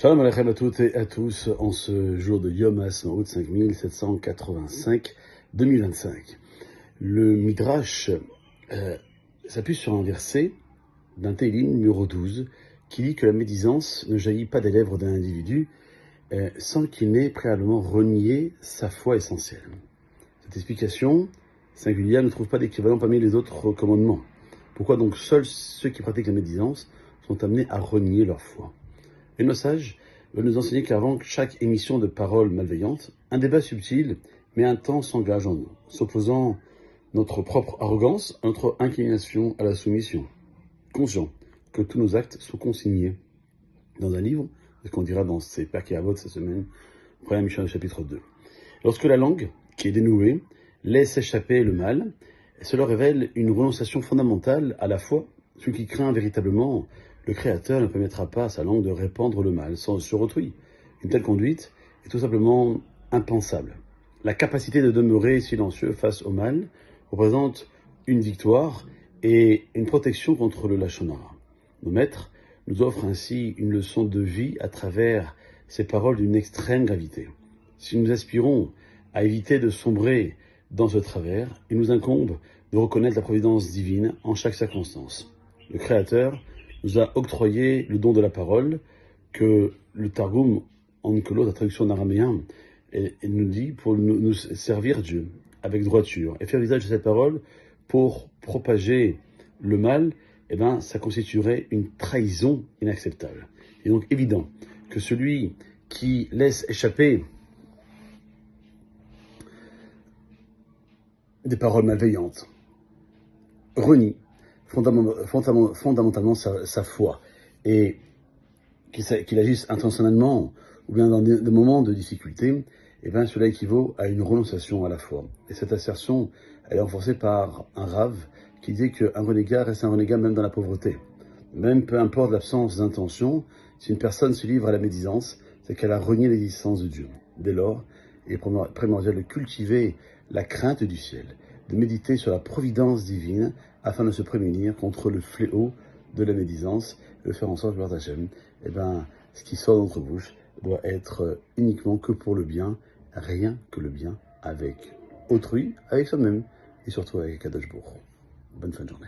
Shalom Aleichem à toutes et à tous en ce jour de Yom HaAtzmaut 5785-2025. Le Midrash s'appuie sur un verset d'un Télim numéro 12 qui dit que la médisance ne jaillit pas des lèvres d'un individu sans qu'il n'ait préalablement renié sa foi essentielle. Cette explication singulière ne trouve pas d'équivalent parmi les autres commandements. Pourquoi donc seuls ceux qui pratiquent la médisance sont amenés à renier leur foi? Et nos sages veulent nous enseigner qu'avant chaque émission de paroles malveillantes, un débat subtil mais intense s'engage en nous, s'opposant notre propre arrogance à notre inclination à la soumission, conscient que tous nos actes sont consignés dans un livre, ce qu'on dira dans ces Pirkei Avot cette semaine, première Mishnah chapitre 2. Lorsque la langue, qui est dénouée, laisse échapper le mal, cela révèle une renonciation fondamentale à la foi. Celui qui craint véritablement le Créateur ne permettra pas à sa langue de répandre le mal sur autrui. Une telle conduite est tout simplement impensable. La capacité de demeurer silencieux face au mal représente une victoire et une protection contre le Lachon Hara. Nos maîtres nous offrent ainsi une leçon de vie à travers ces paroles d'une extrême gravité. Si nous aspirons à éviter de sombrer dans ce travers, il nous incombe de reconnaître la providence divine en chaque circonstance. Le Créateur nous a octroyé le don de la parole que le Targum Onkelos, la traduction en araméen, nous dit pour nous servir Dieu avec droiture et faire usage de cette parole pour propager le mal. Ça constituerait une trahison inacceptable. Il est donc évident que celui qui laisse échapper des paroles malveillantes renie fondamentalement sa foi, et qu'il agisse intentionnellement ou bien dans des moments de difficulté, cela équivaut à une renonciation à la foi. Et cette assertion, elle est renforcée par un Rav qui dit qu'un renégat reste un renégat même dans la pauvreté. Même peu importe l'absence d'intention, si une personne se livre à la médisance, c'est qu'elle a renié l'existence de Dieu. Dès lors, il est primordial de cultiver la crainte du ciel, de méditer sur la providence divine afin de se prémunir contre le fléau de la médisance et de faire en sorte que ce qui sort de notre bouche doit être uniquement que pour le bien, rien que le bien avec autrui, avec soi-même et surtout avec Kadosh Baruch Hu. Bonne fin de journée.